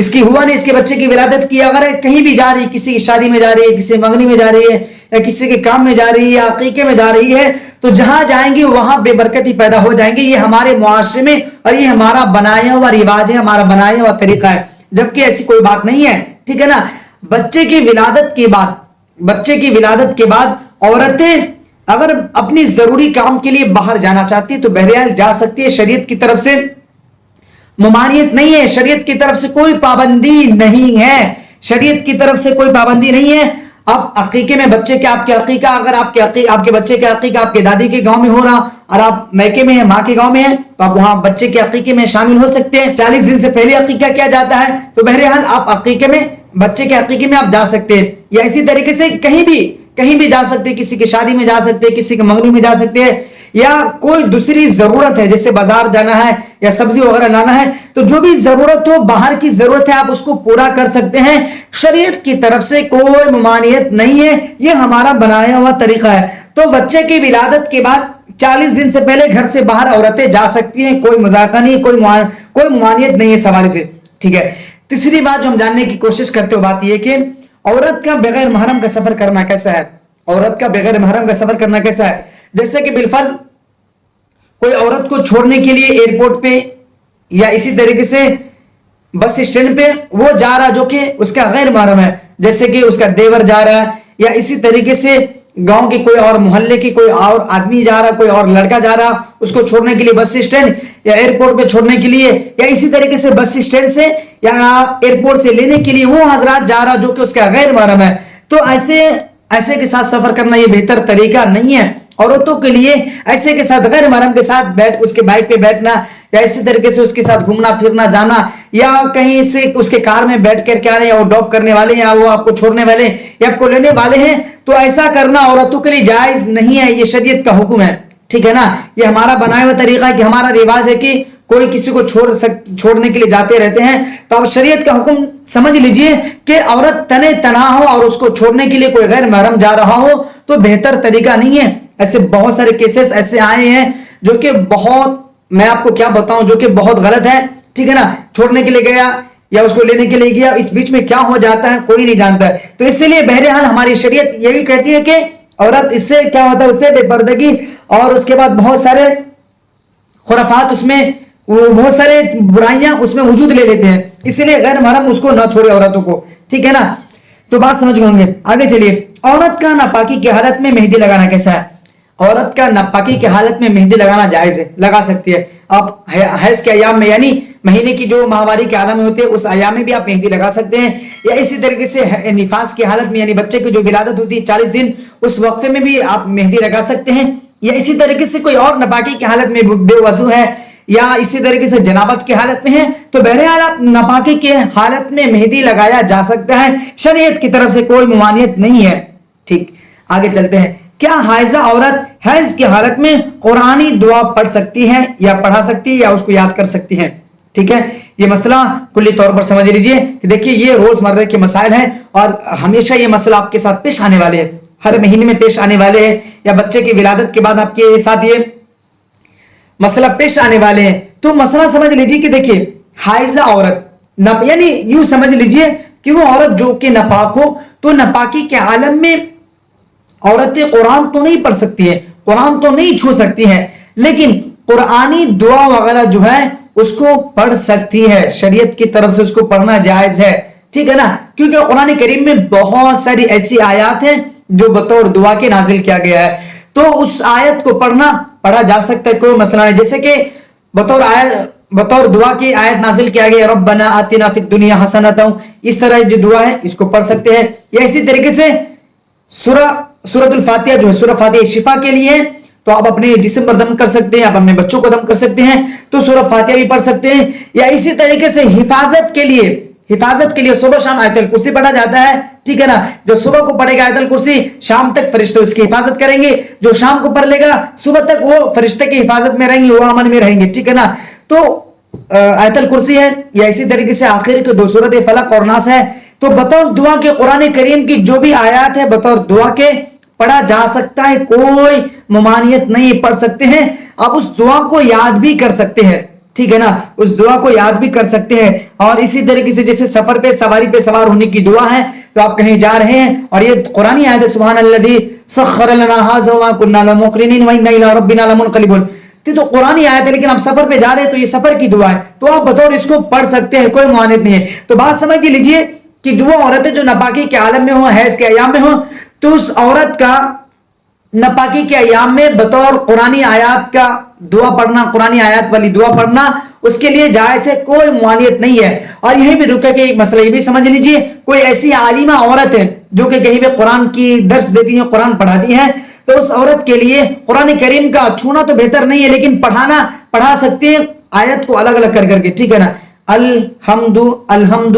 اس کی ہوا نے اس کے بچے کی ولادت کی، اگر کہیں بھی جا رہی ہے، کسی کی شادی میں جا رہی ہے، کسی منگنی میں جا رہی ہے، یا کسی کے کام میں جا رہی ہے، یا عقیقے میں جا رہی ہے، تو جہاں جائیں گی وہاں بے برکتی پیدا ہو جائیں گی. یہ ہمارے معاشرے میں اور یہ ہمارا بنایا ہوا رواج ہے، ہمارا بنایا ہوا طریقہ ہے، جبکہ ایسی کوئی بات نہیں ہے. ٹھیک ہے نا. بچے کی ولادت کے بعد عورتیں اگر اپنی ضروری کام کے لیے باہر جانا چاہتی ہے تو بہرحال جا سکتی ہے. شریعت کی طرف سے ممانعت نہیں ہے، شریعت کی طرف سے کوئی پابندی نہیں ہے، شریعت کی طرف سے کوئی پابندی نہیں ہے. اب عقیقے میں بچے کے آپ کے عقیقہ، اگر آپ کے بچے کے عقیقہ آپ کے دادی کے گاؤں میں ہو رہا اور آپ میکے میں ہیں، ماں کے گاؤں میں ہیں، تو آپ وہاں بچے کے عقیقے میں شامل ہو سکتے ہیں. 40 دن سے پہلے عقیقہ کیا جاتا ہے، تو بہرحال آپ عقیقے میں، بچے کے عقیقے میں آپ جا سکتے ہیں. یا اسی طریقے سے کہیں بھی جا سکتے ہیں، کسی کی شادی میں جا سکتے ہیں، کسی کے منگنی میں جا سکتے ہیں، یا کوئی دوسری ضرورت ہے جیسے بازار جانا ہے یا سبزی وغیرہ لانا ہے، تو جو بھی ضرورت ہو، باہر کی ضرورت ہے، آپ اس کو پورا کر سکتے ہیں. شریعت کی طرف سے کوئی ممانعت نہیں ہے، یہ ہمارا بنایا ہوا طریقہ ہے. تو بچے کی ولادت کے بعد 40 دن سے پہلے گھر سے باہر عورتیں جا سکتی ہیں، کوئی مذاکرہ نہیں، کوئی ممانعت نہیں ہے اس حوالے سے. ٹھیک ہے. تیسری بات جو ہم جاننے کی کوشش کرتے ہو بات یہ کہ عورت کا بغیر محرم کا سفر کرنا کیسا ہے. عورت کا بغیر محرم کا سفر کرنا کیسا ہے. جیسے کہ بالفرض کوئی عورت کو چھوڑنے کے لیے ایئرپورٹ پہ یا اسی طریقے سے بس اسٹینڈ پہ وہ جا رہا جو کہ اس کا غیر محرم ہے، جیسے کہ اس کا دیور جا رہا ہے، یا اسی طریقے سے گاؤں کے کوئی اور محلے کی کوئی اور آدمی جا رہا، کوئی اور لڑکا جا رہا اس کو چھوڑنے کے لیے بس اسٹینڈ یا ایئرپورٹ پہ چھوڑنے کے لیے، یا اسی طریقے سے بس اسٹینڈ سے یا ایئرپورٹ سے لینے کے لیے وہ حضرات جا رہا جو کہ اس کا غیر محرم ہے. تو ایسے کے ساتھ سفر کرنا یہ بہتر طریقہ نہیں ہے. عورتوں کے لیے ایسے کے ساتھ غیر محرم کے ساتھ اس کے بائک پہ بیٹھنا یا اسی طریقے سے اس کے ساتھ گھومنا پھرنا جانا، یا کہیں سے اس کے کار میں بیٹھ کر کے آ رہے ہیں، یا وہ ڈراپ کرنے والے ہیں، یا وہ آپ کو چھوڑنے والے یا آپ کو لینے والے ہیں، تو ایسا کرنا عورتوں کے لیے جائز نہیں ہے. یہ شریعت کا حکم ہے. ٹھیک ہے نا. یہ ہمارا بنایا ہوا طریقہ ہے کہ ہمارا رواج ہے کہ کوئی کسی کو چھوڑنے کے لیے جاتے رہتے ہیں. تو اب شریعت کا حکم سمجھ لیجئے کہ عورت تنے تنہا ہو اور اس کو چھوڑنے کے لیے کوئی غیر محرم جا رہا ہو تو بہتر طریقہ نہیں ہے. ایسے بہت سارے کیسز ایسے آئے ہیں جو کہ میں آپ کو کیا بتاؤں، جو کہ بہت غلط ہے. ٹھیک ہے نا. چھوڑنے کے لیے گیا یا اس کو لینے کے لیے گیا، اس بیچ میں کیا ہو جاتا ہے کوئی نہیں جانتا ہے. تو اس لیے بہرحال ہماری شریعت یہ بھی کہتی ہے کہ عورت اس سے کیا ہوتا ہے، اس سے بے پردگی اور اس کے بعد بہت سارے خرافات، اس میں بہت سارے برائیاں اس میں وجود لے لیتے ہیں. اس لیے غیر محرم اس کو نہ چھوڑے عورتوں کو. ٹھیک ہے نا. تو بات سمجھ گئے ہوں گے. آگے چلیے. عورت کا ناپاکی کی حالت میں مہندی لگانا کیسا ہے. عورت کا ناپاکی کی حالت میں مہندی لگانا جائز ہے، لگا سکتی ہے. آپ حیض کے ایام میں یعنی مہینے کی جو ماہواری کے عالم میں ہوتے ہیں اس ایام میں بھی آپ مہندی لگا سکتے ہیں، یا اسی طریقے سے نفاس کی حالت میں یعنی بچے کی جو ولادت ہوتی ہے 40 دن اس وقفے میں بھی آپ مہندی لگا سکتے ہیں، یا اسی طریقے سے کوئی اور ناپاکی کی حالت میں بے وضو ہے یا اسی طریقے سے جنابت کی حالت میں ہے تو بہرحال آپ ناپاکی کے حالت میں مہندی لگایا جا سکتا ہے. شریعت کی طرف سے کوئی ممانعت نہیں ہے. ٹھیک. آگے چلتے ہیں. کیا حائضہ عورت حیض کی حالت میں قرآنی دعا پڑھ سکتی ہے یا پڑھا سکتی ہے یا اس کو یاد کر سکتی ہے. ٹھیک ہے. یہ مسئلہ کلی طور پر سمجھ لیجئے کہ دیکھیے یہ روزمرہ کے مسائل ہیں اور ہمیشہ یہ مسئلہ آپ کے ساتھ پیش آنے والے ہیں، ہر مہینے میں پیش آنے والے ہیں، یا بچے کی ولادت کے بعد آپ کے ساتھ یہ مسئلہ پیش آنے والے ہیں. تو مسئلہ سمجھ لیجئے کہ دیکھیے حائضہ عورت یعنی یوں سمجھ لیجئے کہ وہ عورت جو کہ ناپاک ہو تو ناپاکی کے عالم میں عورتیں قرآن تو نہیں پڑھ سکتی ہیں، قرآن تو نہیں چھو سکتی ہیں، لیکن قرآنی دعا وغیرہ جو ہے اس کو پڑھ سکتی ہے. شریعت کی طرف سے اس کو پڑھنا جائز ہے. ٹھیک ہے نا. کیونکہ قرآن کریم میں بہت ساری ایسی آیات ہیں جو بطور دعا کے نازل کیا گیا ہے، تو اس آیت کو پڑھا جا سکتا ہے، کوئی مسئلہ نہیں. جیسے کہ بطور دعا کی آیت نازل کیا گیا ربنا آتنا فی الدنیا حسنۃ، اس طرح جو دعا ہے اس کو پڑھ سکتے ہیں. یا اسی طریقے سے سورۃ الفاتحہ جو ہے سورہ فاتحہ شفا کے لیے تو آپ اپنے جسم پر دم کر سکتے ہیں، آپ اپنے بچوں کو دم کر سکتے ہیں تو سورہ فاتحہ بھی پڑھ سکتے ہیں. یا اسی طریقے سے حفاظت کے لیے صبح شام آیت الکرسی پڑھا جاتا ہے. ٹھیک ہے نا. جو صبح کو پڑھے گا آیت الکرسی شام تک فرشتے اس کی حفاظت کریں گے، جو شام کو پڑھ لے گا صبح تک وہ فرشتے کی حفاظت میں رہیں گے، وہ امن میں رہیں گے. ٹھیک ہے نا. تو آیت الکرسی ہے، یا اسی طریقے سے آخر کے 2 سورت فلق اور ناس ہے. تو بطور دعا کے قرآن کریم کی جو بھی آیات ہے بطور دعا کے پڑھا جا سکتا ہے، کوئی ممانعت نہیں، پڑھ سکتے ہیں. آپ اس دعا کو یاد بھی کر سکتے ہیں. ٹھیک ہے نا, اس دعا کو یاد بھی کر سکتے ہیں. اور اسی طریقے سے جیسے سفر پہ سواری پہ سوار ہونے کی دعا ہے, تو آپ کہیں جا رہے ہیں اور یہ قرآنی آیت ہے سبحان الذی سخر لنا ھذا وما كنا له مقرنین وانا الی ربنا لمنقلبون, تو قرآنی آیت ہے لیکن آپ سفر پہ جا رہے ہیں تو یہ سفر کی دعا ہے, تو آپ بطور اس کو پڑھ سکتے ہیں, کوئی معاند نہیں ہے. تو بات سمجھ لیجئے کہ جو عورتیں جو ناپاکی کے عالم میں ہوں, حیض کے ایام میں ہوں, تو اس عورت کا ناپاکی کے ایام میں بطور قرآنی آیات کا دعا پڑھنا, قرآنی آیات والی دعا پڑھنا اس کے لیے جائز ہے, کوئی معانیت نہیں ہے. اور یہیں بھی رکے کہ ایک مسئلہ یہ بھی سمجھ لیجئے, کوئی ایسی عالمہ عورت ہے جو کہ کہیں پہ قرآن کی درس دیتی ہیں, قرآن پڑھاتی ہیں, تو اس عورت کے لیے قرآن کریم کا چھونا تو بہتر نہیں ہے, لیکن پڑھا سکتے ہیں آیت کو الگ الگ کر کے, ٹھیک ہے نا. الحمد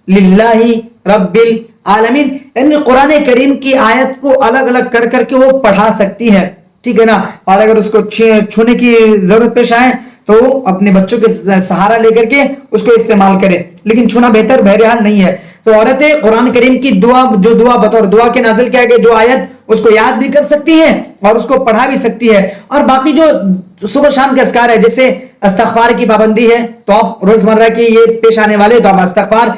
للہ رب العالمین, یعنی قرآن کریم کی آیت کو الگ الگ کر کے وہ پڑھا سکتی ہے, ٹھیک ہے نا. اور اگر اس کو چھونے کی ضرورت پیش آئے تو اپنے بچوں کے سہارا لے کر کے اس کو استعمال کرے, لیکن چھونا بہتر بہرحال نہیں ہے. تو عورتیں قرآن کریم کی دعا بطور دعا کے نازل کیا گیا جو آیت, اس کو یاد بھی کر سکتی ہیں اور اس کو پڑھا بھی سکتی ہے. اور باقی جو صبح شام کے اذکار ہے, جیسے استغفار کی پابندی ہے, تو آپ روزمرہ کی یہ پیش آنے والے تو آپ استغفار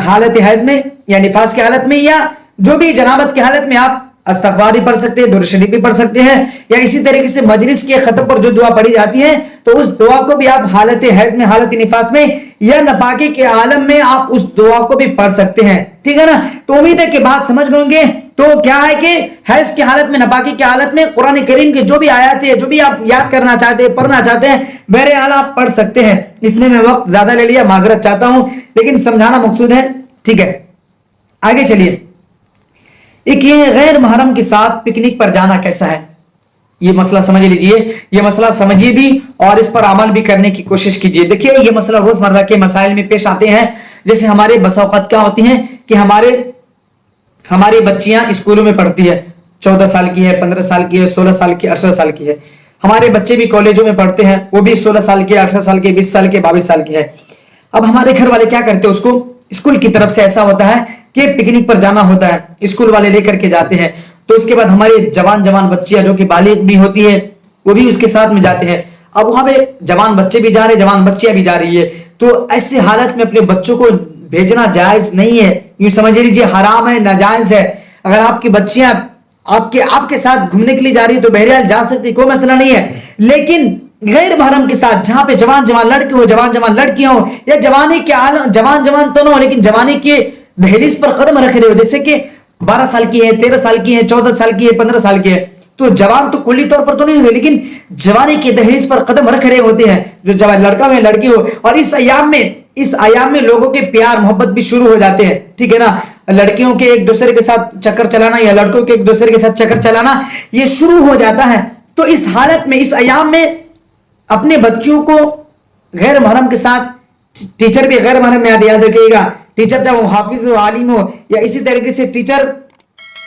حالت حیض میں یا نفاس کی حالت میں یا جو بھی جنابت کی حالت میں آپ استغفار بھی پڑھ سکتے ہیں, درود شریف بھی پڑھ سکتے ہیں, یا اسی طریقے سے مجلس کے ختم پر جو دعا پڑھی جاتی ہے تو اس دعا کو بھی آپ حالت حیض میں, حالت نفاس میں یا ناپاکی کے عالم میں آپ اس دعا کو بھی پڑھ سکتے ہیں, ٹھیک ہے نا. تو امید ہے کہ بات سمجھ گئے ہوں گے. تو کیا ہے کہ حیض کی حالت میں, ناپاکی کی حالت میں قرآن کریم کے جو بھی آیات ہے, جو بھی آپ یاد کرنا چاہتے ہیں, پڑھنا چاہتے ہیں, بہرحال آپ پڑھ سکتے ہیں. اس میں وقت زیادہ لے لیا, معذرت چاہتا ہوں, لیکن سمجھانا مقصود ہے, ٹھیک ہے. آگے چلیے. ایک یہ غیر محرم کے ساتھ پکنک پر جانا کیسا ہے, یہ مسئلہ سمجھ لیجئے, یہ مسئلہ سمجھیے بھی اور اس پر عمل بھی کرنے کی کوشش کیجئے. دیکھیے یہ مسئلہ روزمرہ کے مسائل میں پیش آتے ہیں. جیسے ہمارے بسا اوقات کیا ہوتی ہیں کہ ہماری بچیاں اسکولوں میں پڑھتی ہے, 14 سال کی ہے, 15 سال کی ہے, 16 سال کی, 18 سال کی ہے. ہمارے بچے بھی کالجوں میں پڑھتے ہیں, وہ بھی 16 سال کے, 18 سال کے, 20 سال کے, 22 سال کی ہے. اب ہمارے گھر والے کیا کرتے ہیں, اس کو اسکول کی طرف سے ایسا ہوتا ہے کہ پکنک پر جانا ہوتا ہے, اسکول والے لے کر کے جاتے ہیں. تو اس کے بعد ہماری جوان بچیاں جو کہ بالغ بھی ہوتی ہے وہ بھی اس کے ساتھ میں جاتے ہیں. اب وہاں پہ جوان بچے بھی جا رہے, جوان بچیاں بھی جا رہی ہے. تو ایسی حالت میں اپنے بچوں کو بھیجنا جائز نہیں ہے, یوں سمجھ لیجیے حرام ہے, ناجائز ہے. اگر آپ کی بچیاں آپ کے ساتھ گھومنے کے لیے جا رہی ہے تو بہرحال جا سکتی, کوئی مسئلہ نہیں ہے. لیکن غیر محرم کے ساتھ, جہاں پہ جوان لڑکے ہو, جوان لڑکیاں ہو, یا جوانی کے عالم, جوان تو نہ ہو لیکن جوانی کے دہلیز پر قدم رکھ رہے ہو, جیسے کہ 12 سال کی ہے, 13 سال کی ہے, 14 سال کی ہے, 15 سال کی ہے, تو جوان تو کلی طور پر تو نہیں ہوتے, لیکن جوانی کے دہلیز پر قدم رکھ رہے ہوتے ہیں, جو جوان لڑکا ہو یا لڑکی ہو. اور اس ایام میں لوگوں کے پیار محبت بھی شروع ہو جاتے ہیں, ٹھیک ہے نا. لڑکیوں کے ایک دوسرے کے ساتھ چکر چلانا یا لڑکوں کے ایک دوسرے کے ساتھ چکر چلانا یہ شروع ہو جاتا ہے. تو اس حالت میں, اس ایام میں اپنے بچوں کو غیر محرم کے ساتھ, ٹیچر بھی غیر محرم میں یاد رکھیے گا, ٹیچر چاہے وہ حافظ ہو, عالم ہو, یا اسی طریقے سے ٹیچر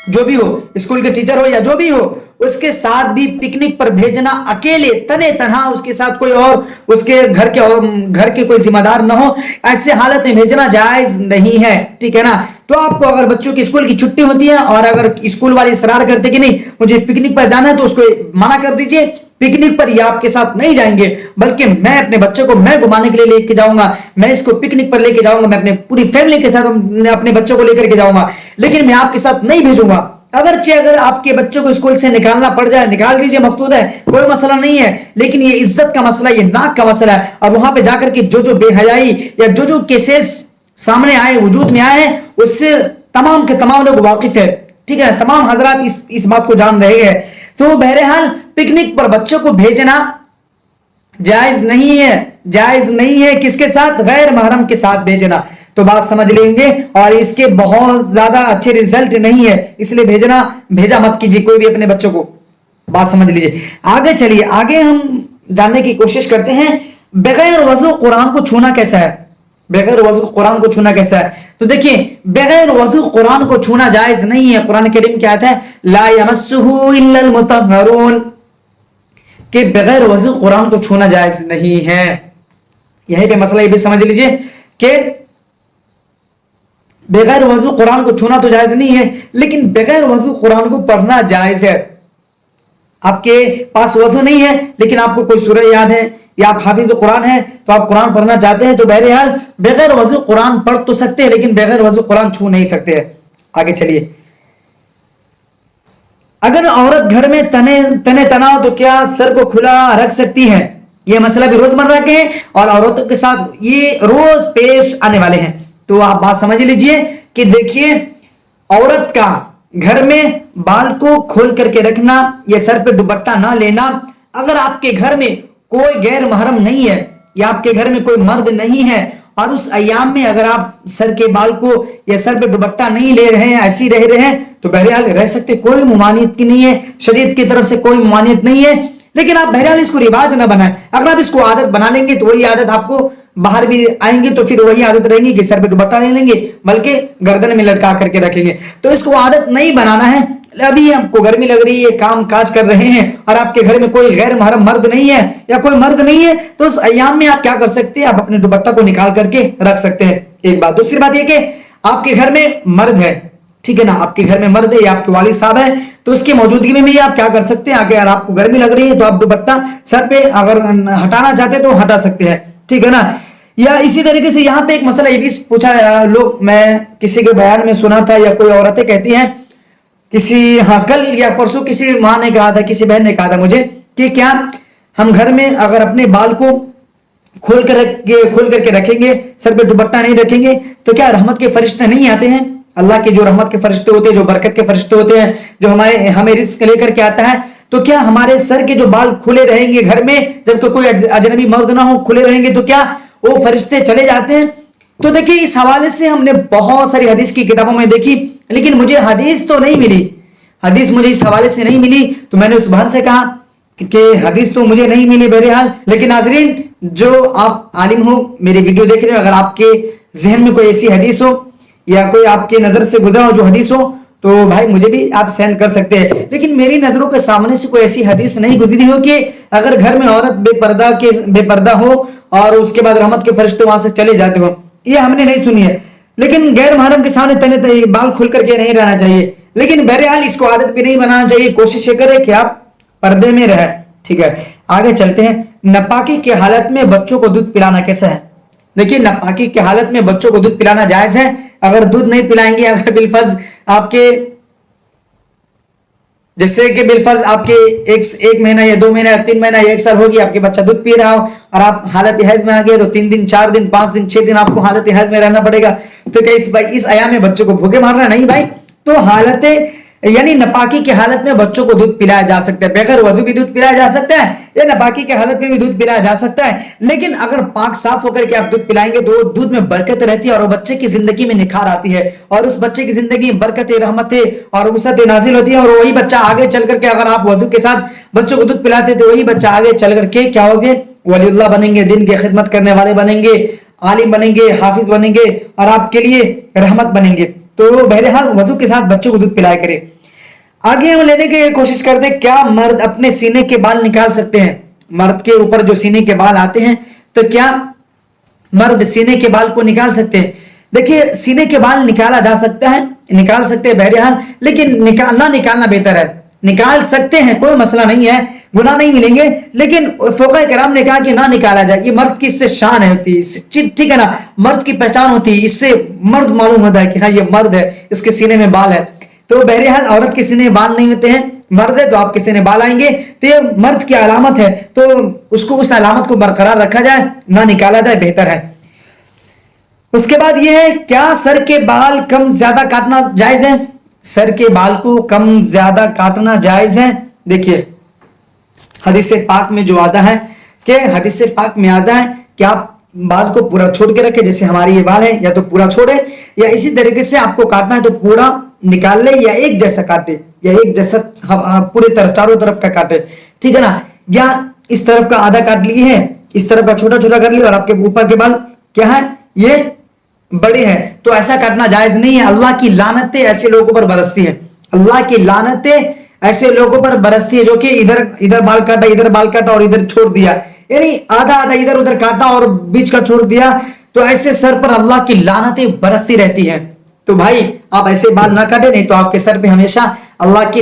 جو بھی ہو, اسکول کے ٹیچر ہو یا جو بھی ہو, اس کے ساتھ بھی پکنک پر بھیجنا اکیلے تنہا, اس کے ساتھ کوئی اور اس کے گھر کے کوئی ذمہ دار نہ ہو, ایسے حالت میں بھیجنا جائز نہیں ہے, ٹھیک ہے نا. تو آپ کو اگر بچوں کی اسکول کی چھٹی ہوتی ہے اور اگر اسکول والے اصرار کرتے کہ نہیں مجھے پکنک پر جانا ہے, تو اس کو منع کر دیجئے. پکنک پر یہ آپ کے ساتھ نہیں جائیں گے, بلکہ میں اپنے بچوں کو میں گھمانے کے لیے لے کے جاؤں گا, میں اس کو پکنک پر لے کے جاؤں گا, میں اپنے پوری فیملی کے ساتھ اپنے بچوں کو لے کر کے جاؤں گا, لیکن میں آپ کے ساتھ نہیں بھیجوں گا. اگر آپ کے بچوں کو اسکول سے نکالنا پڑ جائے, نکال دیجئے, مقصود ہے, کوئی مسئلہ نہیں ہے. لیکن یہ عزت کا مسئلہ, یہ ناک کا مسئلہ ہے. اور وہاں پہ جا کر کے جو بے حیائی یا جو کیسز سامنے آئے, وجود میں آئے ہیں, اس سے تمام کے تمام لوگ واقف ہے, ٹھیک ہے, تمام حضرات اس بات کو جان رہے ہیں. تو بہرحال پکنک پر بچوں کو بھیجنا جائز نہیں ہے. کس کے ساتھ؟ غیر محرم کے ساتھ بھیجنا. تو بات سمجھ لیں گے, اور اس کے بہت زیادہ اچھے ریزلٹ نہیں ہے, اس لیے بھیجا مت کیجیے کوئی بھی اپنے بچوں کو. بات سمجھ لیجیے. آگے چلیے, آگے ہم جاننے کی کوشش کرتے ہیں بغیر وضو قرآن کو چھونا کیسا ہے. بغیر وضو قرآن کو چھونا کیسا ہے؟ تو دیکھیں, بغیر وضو قرآن کو چھونا جائز نہیں ہے. قرآن کریم کی آیت ہے لا یمسہ الا المطہرون, کہ بغیر وضو قرآن کو چھونا جائز نہیں ہے. یہیں پہ مسئلہ یہ بھی سمجھ لیجئے کہ بغیر وضو قرآن کو چھونا تو جائز نہیں ہے, لیکن بغیر وضو قرآن کو پڑھنا جائز ہے. آپ کے پاس وضو نہیں ہے لیکن آپ کو کوئی سورہ یاد ہے یا آپ حافظ قرآن ہیں تو آپ قرآن پڑھنا چاہتے ہیں تو بہرحال بغیر وضو قرآن پڑھ تو سکتے ہیں لیکن بغیر وضو قرآن چھو نہیں سکتے ہیں. آگے چلیے. اگر عورت گھر میں تنے تنا ہو تو کیا سر کو کھلا رکھ سکتی ہے؟ یہ مسئلہ بھی روزمرہ کے ہیں اور عورتوں کے ساتھ یہ روز پیش آنے والے ہیں. تو آپ بات سمجھ لیجئے کہ دیکھیے عورت کا گھر میں بال کو کھول کر کے رکھنا یا سر پہ دوپٹہ نہ لینا، اگر آپ کے گھر میں کوئی غیر محرم نہیں ہے یا آپ کے گھر میں کوئی مرد نہیں ہے اور اس ایام میں اگر آپ سر کے بال کو یا سر پہ دوپٹہ نہیں لے رہے ہیں، ایسی رہ رہے ہیں تو بہرحال رہ سکتے، کوئی ممانعت کی نہیں ہے، شریعت کی طرف سے کوئی ممانعت نہیں ہے. لیکن آپ بہرحال اس کو رواج نہ بنائیں. اگر آپ اس کو عادت بنا لیں گے تو وہی عادت آپ کو باہر بھی آئیں گے تو پھر وہی عادت رہیں گی کہ سر پہ دوپٹہ نہیں لیں گے بلکہ گردن میں لٹکا کر کے رکھیں گے. تو اس کو عادت نہیں بنانا ہے. ابھی آپ کو گرمی لگ رہی ہے، کام کاج کر رہے ہیں اور آپ کے گھر میں کوئی غیر محرم مرد نہیں ہے یا کوئی مرد نہیں ہے تو اس ایام میں آپ کیا کر سکتے ہیں، آپ اپنے دوپٹہ کو نکال کر کے رکھ سکتے ہیں. ایک بات. دوسری بات یہ کہ آپ کے گھر میں مرد ہے، ٹھیک ہے نا، آپ کے گھر میں مرد ہے یا آپ کے والد صاحب ہیں تو اس کی موجودگی میں بھی آپ کیا کر سکتے ہیں، اگر آپ کو گرمی لگ رہی ہے تو آپ دوپٹہ سر پہ اگر ہٹانا چاہتے ہیں تو ہٹا سکتے ہیں، ٹھیک ہے نا. یا اسی طریقے سے یہاں پہ ایک مسئلہ یہ بھی پوچھا لوگ، میں کسی کے بیان میں سنا تھا یا کوئی عورتیں کہتی ہیں کل یا پرسوں کسی ماں نے کہا تھا، کسی بہن نے کہا تھا مجھے کہ کیا ہم گھر میں اگر اپنے بال کو کھول کر کے رکھیں گے، سر پہ دوپٹہ نہیں رکھیں گے تو کیا رحمت کے فرشتے نہیں آتے ہیں؟ اللہ کے جو رحمت کے فرشتے ہوتے ہیں، جو برکت کے فرشتے ہوتے ہیں، جو ہمیں رزق لے کر کے آتا ہے، تو کیا ہمارے سر کے جو بال کھلے رہیں گے گھر میں جب کوئی اجنبی مرد نہ ہو، کھلے رہیں گے تو کیا وہ فرشتے چلے جاتے ہیں؟ تو دیکھیں اس حوالے سے ہم نے بہت ساری حدیث کی کتابوں میں دیکھی لیکن مجھے حدیث تو نہیں ملی، حدیث مجھے اس حوالے سے نہیں ملی. تو میں نے اس بہن سے کہا کہ حدیث تو مجھے نہیں ملی بہرحال. لیکن ناظرین جو آپ عالم ہو، میری ویڈیو دیکھ رہے ہو، اگر آپ کے ذہن میں کوئی ایسی حدیث ہو یا کوئی آپ کے نظر سے گزرا ہو جو حدیث ہو تو بھائی مجھے بھی آپ سینڈ کر سکتے ہیں. لیکن میری نظروں کے سامنے سے کوئی ایسی حدیث نہیں گزری ہو کہ اگر گھر میں عورت بے پردہ ہو اور اس کے بعد رحمت کے فرشتے وہاں سے چلے جاتے ہو، یہ ہم نے نہیں سنی ہے. لیکن غیر محرم کے سامنے تنے بال کھل کر کے نہیں رہنا چاہیے. لیکن بہرحال اس کو عادت بھی نہیں بنانا چاہیے، کوشش یہ کرے کہ آپ پردے میں رہیں. ٹھیک ہے، آگے چلتے ہیں. ناپاکی کی حالت میں بچوں کو دودھ پلانا کیسا ہے؟ دیکھیے ناپاکی کی حالت میں بچوں کو دودھ پلانا جائز ہے. اگر دودھ نہیں پلائیں گے، اگر بالفرض آپ کے جیسے کہ بالفرض آپ کے ایک مہینہ یا 2 مہینہ یا 3 مہینہ یا 1 سال ہوگی آپ کے بچہ دودھ پی رہا ہو اور آپ حالت حیض میں آ گئے تو 3 دن 4 دن 5 دن 6 دن آپ کو حالت حیض میں رہنا پڑے گا. تو کیا اس ایام میں بچوں کو بھوکے مارنا؟ نہیں بھائی. تو حالت یعنی ناپاکی کی حالت میں بچوں کو دودھ پلایا جا سکتا ہے، بغیر وضو بھی دودھ پلایا جا سکتا ہے یا ناپاکی کی حالت میں بھی دودھ پلایا جا سکتا ہے. لیکن اگر پاک صاف ہو کر کے آپ دودھ پلائیں گے تو دودھ میں برکت رہتی ہے اور وہ بچے کی زندگی میں نکھار آتی ہے اور اس بچے کی زندگی میں برکت رحمت اور وسعت نازل ہوتی ہے اور وہی بچہ آگے چل کر کے اگر آپ وضو کے ساتھ بچوں کو دودھ پلاتے تو وہی بچہ آگے چل کر کے کیا ہوگے؟ ولی اللہ بنیں گے، دین کی خدمت کرنے والے بنیں گے، عالم بنیں گے، حافظ بنیں گے اور آپ کے لیے رحمت بنیں گے. تو بہرحال وضو کے ساتھ بچوں کو دودھ پلایا کرے. آگے ہم لینے کی کوشش کرتے ہیں کیا مرد اپنے سینے کے بال نکال سکتے ہیں؟ مرد کے اوپر جو سینے کے بال آتے ہیں تو کیا مرد سینے کے بال کو نکال سکتے ہیں؟ دیکھیے سینے کے بال نکالا جا سکتا ہے، نکال سکتے ہیں بہرحال، لیکن نکالنا بہتر ہے. نکال سکتے ہیں، کوئی مسئلہ نہیں ہے، گناہ نہیں ملیں گے. لیکن فقہاء کرام نے کہا کہ نہ نکالا جائے، یہ مرد کی اس سے شان ہوتی ہے، ٹھیک ہے نا، مرد کی پہچان ہوتی ہے، اس سے مرد معلوم ہوتا ہے کہ ہاں یہ مرد ہے، اس کے سینے میں بال ہے. تو بہرحال عورت کے سینے میں بال نہیں ہوتے ہیں، مرد ہے تو آپ کے سینے بال آئیں گے تو یہ مرد کی علامت ہے، تو اس علامت کو برقرار رکھا جائے، نہ نکالا جائے، بہتر ہے. اس کے بعد یہ ہے کیا سر کے بال کم زیادہ کاٹنا جائز ہے؟ سر کے بال کو کم زیادہ کاٹنا جائز ہے. دیکھیے حدیث پاک میں جو آتا ہے کہ حدیث پاک میں آتا ہے کہ آپ بال کو پورا چھوڑ کے رکھے، جیسے ہمارے یہ بال ہے یا تو پورا چھوڑے یا اسی طریقے سے آپ کو کاٹنا ہے تو پورا نکال لے یا ایک جیسا کاٹے یا ایک جیسا پورے طرف چاروں طرف کا کاٹے، ٹھیک ہے نا، یا اس طرف کا آدھا کاٹ لیے ہے، اس طرف کا چھوٹا چھوٹا کر لیا اور آپ کے اوپر کے بال کیا ہے یہ بڑے ہیں، تو ایسا کاٹنا جائز نہیں ہے. اللہ کی لعنتیں ایسے لوگوں پر برستی ہیں، اللہ کی لعنتیں ایسے لوگوں پر برستی ہے جو کہ ادھر بال کاٹا، ادھر بال کاٹا اور ادھر چھوڑ دیا، یعنی آدھا ادھر ادھر کاٹا اور بیچ کا چھوڑ دیا، تو ایسے سر پر اللہ کی لعنتیں برستی رہتی ہیں. تو بھائی آپ ایسے بال نہ کاٹے، نہیں تو آپ کے سر پہ ہمیشہ اللہ کی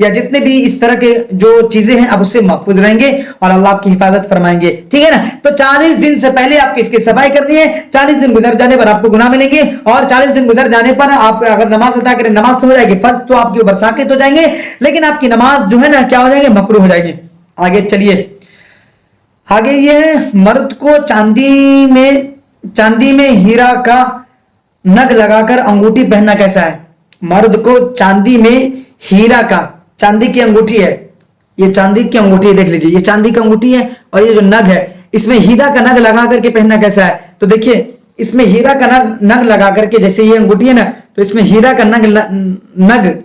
یا جتنے بھی اس طرح کے جو چیزیں ہیں آپ اس سے محفوظ رہیں گے اور اللہ آپ کی حفاظت فرمائیں گے. ٹھیک ہے نا. تو 40 دن سے پہلے آپ کی اس کی صفائی کرنی ہے. 40 دن گزر جانے پر آپ کو گناہ ملیں گے اور 40 دن گزر جانے پر آپ اگر نماز ادا کریں نماز تو ہو جائے گی فرض, تو آپ کے اوپر ساقط ہو جائیں گے, لیکن آپ کی نماز جو ہے نا کیا ہو جائیں گے, مکروہ ہو جائے گی. آگے چلیے, آگے یہ ہے مرد کو چاندی میں ہیرا کا نگ لگا کر انگوٹھی پہننا کیسا ہے. مرد کو چاندی میں ہیرا کا, چاندی کی انگوٹھی ہے, یہ چاندی کی انگوٹھی دیکھ لیجیے, یہ چاندی کی انگوٹھی ہے اور یہ جو نگ ہے اس میں ہیرا کا نگ لگا کر کے پہننا کیسا ہے. تو دیکھیے اس میں ہیرا کا نگ لگا کر کے, جیسے یہ انگوٹھی ہے نا تو اس میں ہیرا کا نگ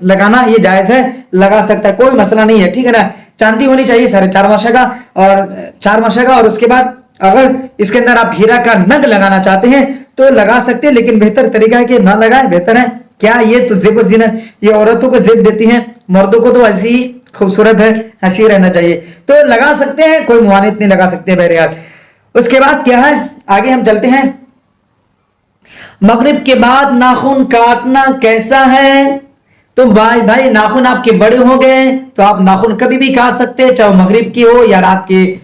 لگانا یہ جائز ہے, لگا سکتا ہے, کوئی مسئلہ نہیں ہے. ٹھیک ہے نا. چاندی ہونی چاہیے 4.5 ماشا کا اور 4 ماشا کا, اور اس کے بعد اگر اس کے اندر آپ ہیرا کا نگ لگانا چاہتے ہیں تو لگا سکتے ہیں, لیکن بہتر طریقہ ہے کہ نہ لگائیں, بہتر ہے. کیا یہ تو زیب و زینت, یہ عورتوں کو زیب دیتی ہیں, مردوں کو تو ایسی ہی خوبصورت ہے, ہنسی رہنا چاہیے, تو لگا سکتے ہیں, کوئی موانعت نہیں, لگا سکتے ہیں بہرحال. اس کے بعد کیا ہے, آگے ہم چلتے ہیں. مغرب کے بعد ناخن کاٹنا کیسا ہے. تو بھائی ناخن آپ کے بڑے ہو گئے تو آپ ناخن کبھی بھی کاٹ سکتے ہیں, چاہے مغرب کی ہو یا رات کے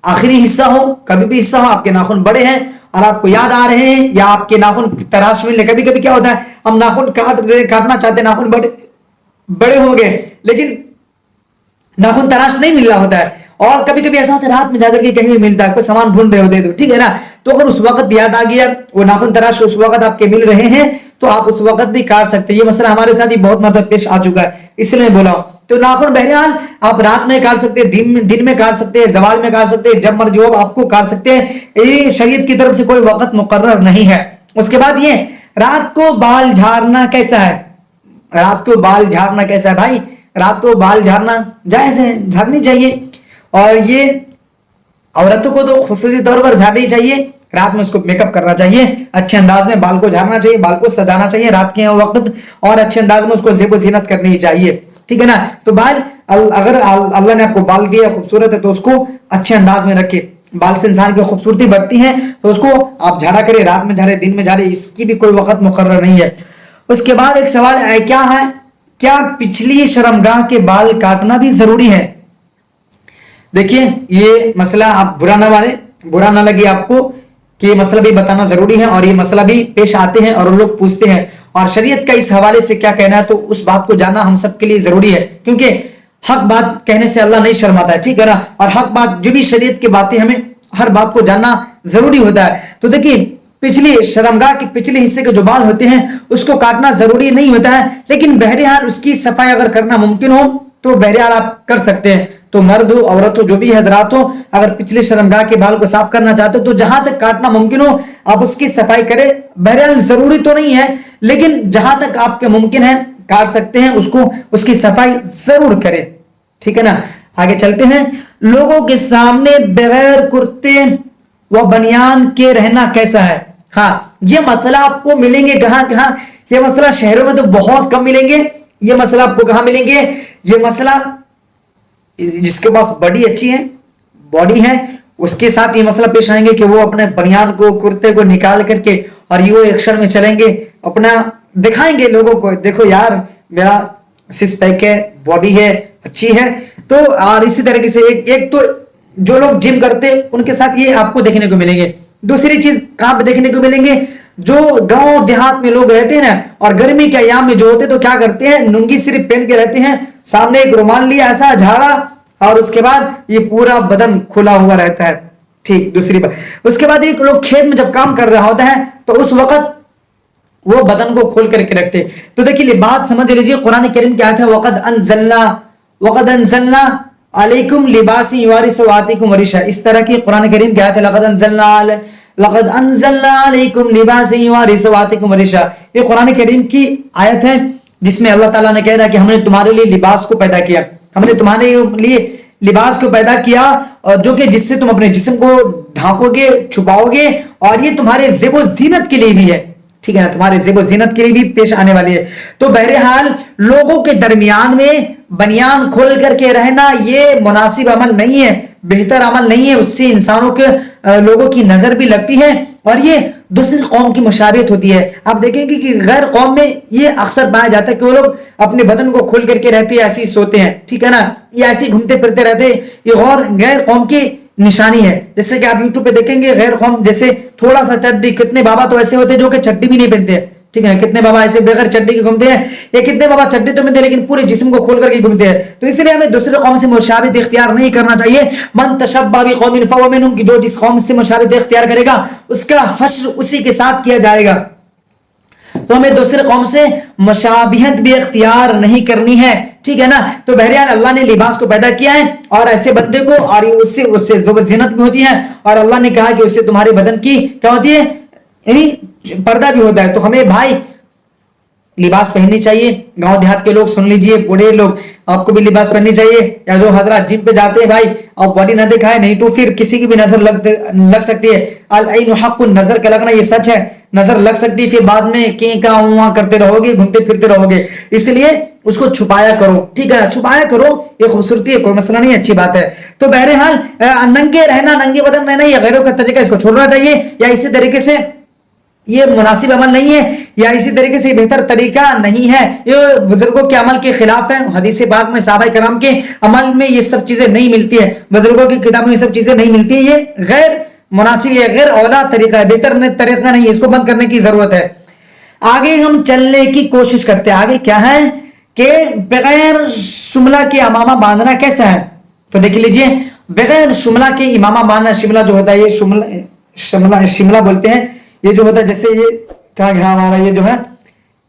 آخری حصہ ہو, کبھی بھی حصہ ہو, آپ کے ناخن بڑے ہیں اور آپ کو یاد آ رہے ہیں یا آپ کے ناخن تراش ملنے. کبھی کبھی کیا ہوتا ہے, ہم ناخن کاٹنا چاہتے ہیں, ناخن بڑے ہو گئے لیکن ناخن تراش نہیں مل رہا ہوتا ہے, اور کبھی کبھی ایسا ہوتا ہے رات میں جا کر کے کہیں بھی ملتا ہے, کوئی سامان ڈھونڈ رہے ہوتے ہیں, تو ٹھیک ہے نا, تو اگر اس وقت یاد آ گیا وہ ناخن تراش اس وقت آپ کے مل رہے ہیں تو آپ اس وقت بھی کاٹ سکتے ہیں. یہ مسئلہ ہمارے ساتھ ہی بہت مرتبہ پیش آ چکا ہے, اس لیے میں بولا ہوں. تو ناخن بہرحال آپ رات میں کاٹ سکتے ہیں, دن میں کاٹ سکتے ہیں, زوال میں کاٹ سکتے ہیں, جب مرضی ہو آپ کو کاٹ سکتے ہیں. یہ شریعت کی طرف سے کوئی وقت مقرر نہیں ہے. اس کے بعد یہ رات کو بال جھاڑنا کیسا ہے. رات کو بال جھاڑنا کیسا ہے بھائی, رات کو بال جھاڑنا جائز ہے, جھاڑنی چاہیے. اور یہ عورتوں کو تو خصوصی طور پر جھاڑنی چاہیے, رات میں اس کو میک اپ کرنا چاہیے, اچھے انداز میں بال کو جھاڑنا چاہیے, بال کو سجانا چاہیے رات کے وقت, اور اچھے انداز میں اس کو زیب و زینت کرنی چاہیے. ٹھیک ہے نا. تو بال اگر اللہ نے آپ کو بال دیا خوبصورت ہے تو اس کو اچھے انداز میں رکھے, بال سے انسان کی خوبصورتی بڑھتی ہے, تو اس کو آپ جھاڑا کرے, رات میں جھاڑے, دن میں جھاڑے, اس کی بھی کوئی وقت مقرر نہیں ہے. اس کے بعد ایک سوال کیا ہے, کیا پچھلی شرمگاہ کے بال کاٹنا بھی ضروری ہے. دیکھیے یہ مسئلہ آپ برا نہ لگے آپ کو کہ یہ مسئلہ بھی بتانا ضروری ہے, اور یہ مسئلہ بھی پیش آتے ہیں اور لوگ پوچھتے ہیں, اور شریعت کا اس حوالے سے کیا کہنا ہے, تو اس بات کو جاننا ہم سب کے لیے ضروری ہے, کیونکہ حق بات کہنے سے اللہ نہیں شرماتا ہے. ٹھیک ہے نا. اور حق بات جو بھی شریعت کی باتیں ہمیں ہر بات کو جاننا ضروری ہوتا ہے. تو دیکھیے پچھلی شرمگاہ کے پچھلے حصے کے جو بال ہوتے ہیں اس کو کاٹنا ضروری نہیں ہوتا ہے, لیکن بہرحال اس کی صفائی اگر کرنا ممکن ہو تو بہرحال آپ کر سکتے ہیں. تو مرد ہو عورت ہو جو بھی حضرات ہو, اگر پچھلے شرمگاہ کے بال کو صاف کرنا چاہتے ہو تو جہاں تک کاٹنا ممکن ہو آپ اس کی صفائی کریں. بہرحال ضروری تو نہیں ہے, لیکن جہاں تک آپ کے ممکن ہے کاٹ سکتے ہیں, اس کی صفائی ضرور کریں. ٹھیک ہے نا. آگے چلتے ہیں. لوگوں کے سامنے بغیر کرتے و بنیان کے رہنا کیسا ہے. ہاں یہ مسئلہ آپ کو ملیں گے کہاں, یہ مسئلہ شہروں میں تو بہت کم ملیں گے. یہ مسئلہ آپ کو کہاں ملیں گے, یہ مسئلہ جس کے پاس باڈی ہے اس کے ساتھ یہ مسئلہ پیش آئیں گے کہ وہ اپنے بنیان کو کرتے کو نکال کر کے اور یہ ایکشن میں چلیں گے, اپنا دکھائیں گے لوگوں کو, دیکھو یار میرا سکس پیک ہے, باڈی ہے, اچھی ہے. تو اور اسی طریقے سے ایک تو جو لوگ جم کرتے ان کے ساتھ یہ آپ کو دیکھنے کو ملیں گے. دوسری چیز کہاں پہ دیکھنے کو ملیں گے, جو گاؤں دیہات میں لوگ رہتے ہیں نا, اور گرمی کے ایام میں جو ہوتے تو کیا کرتے ہیں, ننگی صرف پہن کے رہتے ہیں, سامنے ایک رومال لیا ایسا جھاڑا, اور اس کے بعد یہ پورا بدن کھلا ہوا رہتا ہے. ٹھیک. دوسری بات, اس کے بعد ایک لوگ کھیت میں جب کام کر رہا ہوتا ہے تو اس وقت وہ بدن کو کھول کر کے رکھتے. تو دیکھیے بات سمجھ لیجیے, قرآن کریم کیا ہے, وقد انزلنا علیکم لباس یواری سواتکم ورشا. اس طرح کی قرآن کریم کیا ہے, لقد انزلنا علیکم لباس یواری سواتکم ورشا. یہ قرآن کریم کی آیت ہے جس میں اللہ تعالیٰ نے کہہ رہا کہ ہم نے تمہارے لیے لباس کو پیدا کیا, ہم نے تمہارے لیے لباس کو پیدا کیا, اور جو کہ جس سے تم اپنے جسم کو ڈھانکو گے, چھپاؤ گے, اور یہ تمہارے زیب و زینت کے لیے بھی ہے. ٹھیک ہے نا, تمہارے زیب و زینت کے لیے بھی پیش آنے والی ہے. تو بہرحال لوگوں کے درمیان میں بنیان کھول کر کے رہنا یہ مناسب عمل نہیں ہے, بہتر عمل نہیں ہے. اس سے انسانوں کے لوگوں کی نظر بھی لگتی ہے, اور یہ دوسری قوم کی مشابہت ہوتی ہے. آپ دیکھیں گے کہ غیر قوم میں یہ اکثر پایا جاتا ہے کہ وہ لوگ اپنے بدن کو کھول کر کے رہتے ہیں، ایسے ہی سوتے ہیں، ٹھیک ہے نا، یا ایسے ہی گھومتے پھرتے رہتے ہیں. یہ غیر قوم کی نشانی ہے. جیسے کہ آپ یوٹیوب پہ دیکھیں گے غیر قوم جیسے تھوڑا سا چڈی، کتنے بابا تو ایسے ہوتے ہیں جو کہ چڈی بھی نہیں پہنتے ہیں، ٹھیک ہے، کتنے بابا ایسے بغیر چڈی کے گھومتے ہیں، یا کتنے بابا چڈی تو پہنتے ہیں لیکن پورے جسم کو کھول کر کے گھومتے ہیں. تو اس لیے ہمیں دوسرے قوم سے مشابہت اختیار نہیں کرنا چاہیے. من تشبہ بقوم فہو منہم، کہ جو جس قوم سے مشابہت اختیار کرے گا اس کا حشر اسی کے ساتھ کیا جائے گا. تو ہمیں دوسرے قوم سے مشابہت بھی اختیار نہیں کرنی ہے، ٹھیک ہے نا. تو بہرحال اللہ نے لباس کو پیدا کیا ہے اور ایسے بندے کو، اور اس سے زینت بھی ہوتی ہے، اور اللہ نے کہا کہ اس سے تمہارے بدن کی کیا ہوتی ہے، یعنی پردہ بھی ہوتا ہے. تو ہمیں بھائی لباس پہننی چاہیے. گاؤں دیہات کے لوگ سن لیجئے، بوڑھے لوگ آپ کو بھی لباس پہننی چاہیے. یا جو حضرات جم پہ جاتے ہیں بھائی آپ باڈی نہ دکھائیں، نہیں تو پھر کسی کی بھی نظر لگ سکتی ہے. العین حق، نظر کا لگنا یہ سچ ہے، نظر لگ سکتی ہے، پھر بعد میں کہاں کرتے رہو گے، گھومتے پھرتے رہو گے. اس لیے اس کو چھپایا کرو، ٹھیک ہے نا، چھپایا کرو. یہ خوبصورتی ہے، کوئی مسئلہ نہیں، اچھی بات ہے. تو بہرحال ننگے رہنا، ننگے بدن رہنا یہ غیروں کا طریقہ، اس کو چھوڑنا چاہیے. یا اسی طریقے سے یہ مناسب عمل نہیں ہے، یا اسی طریقے سے بہتر طریقہ نہیں ہے، یہ بزرگوں کے عمل کے خلاف ہے. حدیث پاک میں صحابہ کرام کے عمل میں یہ سب چیزیں نہیں ملتی ہے، بزرگوں کی کتابوں میں یہ سب چیزیں نہیں ملتی ہیں. یہ غیر مناسب ہے، غیر اولا طریقہ ہے، بہتر طریقہ نہیں ہے، اس کو بند کرنے کی ضرورت ہے. آگے ہم چلنے کی کوشش کرتے ہیں. آگے کیا ہے کہ بغیر شملہ کے امامہ باندھنا کیسا ہے. تو دیکھ لیجئے، بغیر شملہ کے امامہ باندھنا، شملہ جو ہوتا ہے یہ شملہ بولتے ہیں، یہ جو ہوتا ہے جیسے یہ کہاں گیا ہمارا، یہ جو ہے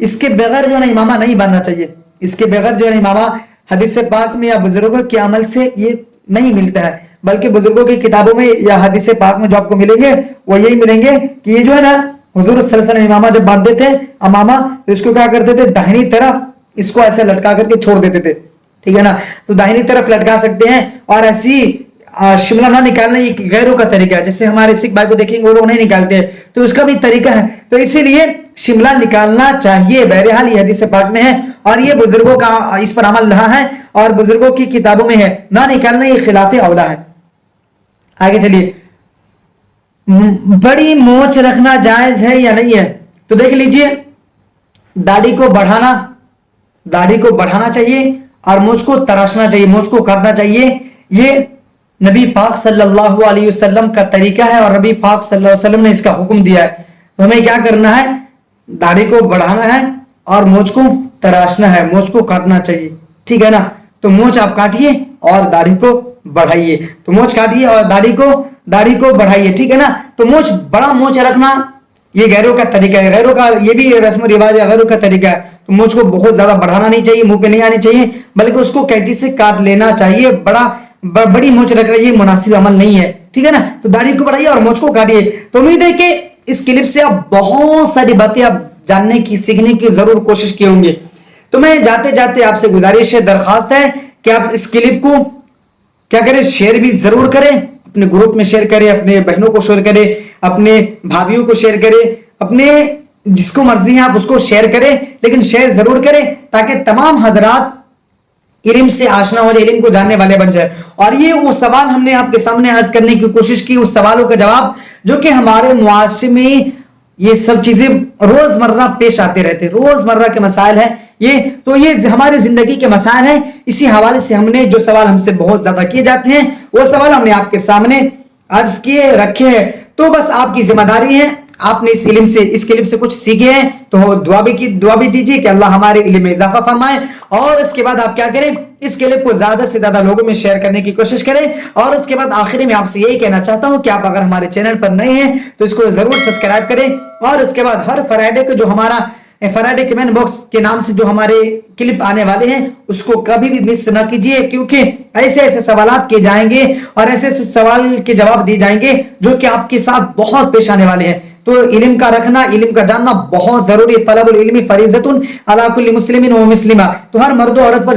اس کے بغیر جو ہے نا امامہ نہیں باندھنا چاہیے. اس کے بغیر جو ہے امامہ حدیث پاک میں یا بزرگوں کے عمل سے یہ نہیں ملتا ہے، بلکہ بزرگوں کی کتابوں میں یا حدیث پاک میں جو آپ کو ملیں گے وہ یہی ملیں گے کہ یہ جو ہے نا حضور صلی اللہ علیہ وسلم امامہ جب باندھتے تھے امامہ تو اس کو کیا کرتے تھے، داہنی طرف اس کو ایسے لٹکا کر کے چھوڑ دیتے تھے، ٹھیک ہے نا. تو داہنی طرف لٹکا سکتے ہیں، اور ایسی شملہ نہ نکالنا یہ غیروں کا طریقہ ہے. جیسے ہمارے سکھ بھائی کو دیکھیں گے وہ لوگ نہیں نکالتے، تو اس کا بھی طریقہ ہے. تو اسی لیے شملہ نکالنا چاہیے. بہرحال یہ حدیث پاک میں ہے اور یہ بزرگوں کا اس پر عمل رہا ہے اور بزرگوں کی کتابوں میں ہے. نہ نکالنا یہ خلاف اولا ہے. آگے چلیے، بڑی مونچھ رکھنا جائز ہے یا نہیں ہے. تو دیکھ لیجئے، داڑھی کو بڑھانا چاہیے اور مونچھ کو تراشنا چاہیے، مونچھ کو کاٹنا چاہیے. یہ نبی پاک صلی اللہ علیہ وسلم کا طریقہ ہے اور نبی پاک صلی اللہ علیہ وسلم نے اس کا حکم دیا ہے. تو ہمیں کیا کرنا ہے، داڑھی کو بڑھانا ہے اور مونچھ کو تراشنا ہے، مونچھ کو کاٹنا چاہیے، ٹھیک ہے نا. تو مونچھ آپ کاٹیے اور داڑھی کو بڑھائیے. تو مونچھ کاٹیے اور داڑھی کو بڑھائیے، ٹھیک ہے نا. تو بڑا مونچھ رکھنا یہ غیروں کا طریقہ ہے، غیروں کا یہ بھی رسم و رواج ہے، غیروں کا طریقہ ہے. تو مونچھ کو بہت زیادہ بڑھانا نہیں چاہیے، منہ پہ نہیں آنی چاہیے، بلکہ اس کو کینچی سے کاٹ لینا چاہیے. بڑی مونچھ رکھ رہی ہے، مناسب عمل نہیں ہے، ٹھیک ہے نا. تو داڑھی کو بڑھائیے اور مونچھ کو کاٹیے. تو امید ہے کہ اس کلپ سے آپ بہت ساری باتیں آپ جاننے کی، سیکھنے کی ضرور کوشش کیے ہوں گے. تو میں جاتے جاتے آپ سے گزارش ہے، درخواست ہے کہ آپ اس کلپ کو کیا کریں، شیئر بھی ضرور کریں، اپنے گروپ میں شیئر کریں، اپنے بہنوں کو شیئر کریں، اپنے بھابھیوں کو شیئر کریں، اپنے جس کو مرضی ہے آپ اس کو شیئر کریں، لیکن شیئر ضرور کریں تاکہ تمام حضرات علم سے آشنا ہو جائے، علم کو جاننے والے بن جائے. اور یہ وہ سوال ہم نے آپ کے سامنے عرض کرنے کی کوشش کی، اس سوالوں کا جواب جو کہ ہمارے معاشرے میں یہ سب چیزیں روزمرہ پیش آتے رہتے، روزمرہ کے مسائل ہیں یہ ہماری زندگی کے مسائل ہیں. اسی حوالے سے ہم نے جو سوال ہم سے بہت زیادہ کیے جاتے ہیں وہ سوال ہم نے آپ کے سامنے عرض کیے رکھے ہیں. تو بس آپ کی ذمہ داری ہے، آپ نے اس کلپ سے کچھ سیکھے ہیں تو دعا بھی دیجیے کہ اللہ ہمارے علم میں اضافہ فرمائے. اور اس کے بعد آپ کیا کریں، اس کلپ کو زیادہ سے زیادہ لوگوں میں شیئر کرنے کی کوشش کریں. اور اس کے بعد آخری میں آپ سے یہی کہنا چاہتا ہوں کہ آپ اگر ہمارے چینل پر نئے ہیں تو اس کو ضرور سبسکرائب کریں. اور اس کے بعد ہر فرائیڈے کو جو ہمارا فرائیڈے کمنٹ باکس کے نام سے جو ہمارے کلپ آنے والے ہیں اس کو کبھی بھی مس نہ کیجیے، کیونکہ ایسے سوالات کیے جائیں گے اور ایسے سوال کے جواب دیے جائیں گے جو کہ آپ کے ساتھ بہت پیش آنے والے ہیں. تو علم کا رکھنا، علم کا جاننا بہت ضروری ہے. طلب العلم فریضۃ علی کل مسلم و مسلمہ. تو ہر مرد و عورت پر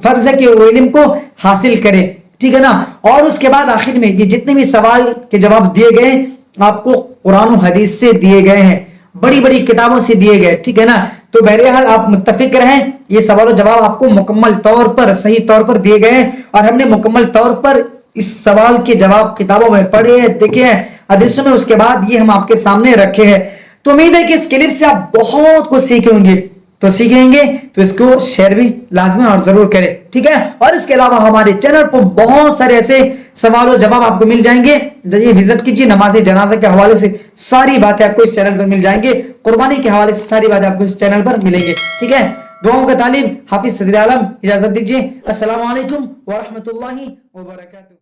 فرض ہے کہ وہ علم کو حاصل کرے، ٹھیک ہے نا. اور اس کے بعد آخر میں یہ جتنے بھی سوال کے جواب دیے گئے آپ کو قرآن و حدیث سے دیے گئے ہیں، بڑی بڑی کتابوں سے دیے گئے، ٹھیک ہے نا. تو بہرحال آپ متفق رہیں، یہ سوال و جواب آپ کو مکمل طور پر صحیح طور پر دیے گئے ہیں اور ہم نے مکمل طور پر اس سوال کے جواب کتابوں میں پڑھے ہیں، دیکھے ہیں حدیثوں میں، اس کے بعد یہ ہم آپ کے سامنے رکھے ہیں. تو امید ہے کہ اس کلپ سے آپ بہت کچھ سیکھیں گے. تو سیکھیں گے تو اس کو شیئر بھی لازمی اور ضرور کریں، ٹھیک ہے. اور اس کے علاوہ ہمارے چینل پر بہت سارے ایسے سوال و جواب آپ کو مل جائیں گے. یہ وزٹ کیجیے، نماز جنازہ کے حوالے سے ساری باتیں آپ کو اس چینل پر مل جائیں گے، قربانی کے حوالے سے ساری باتیں آپ کو اس چینل پر ملیں گے، ٹھیک ہے. دعاؤں کا تعلیم. حافظ صدر عالم اجازت دیجیے. السلام علیکم ورحمۃ اللہ وبرکاتہ.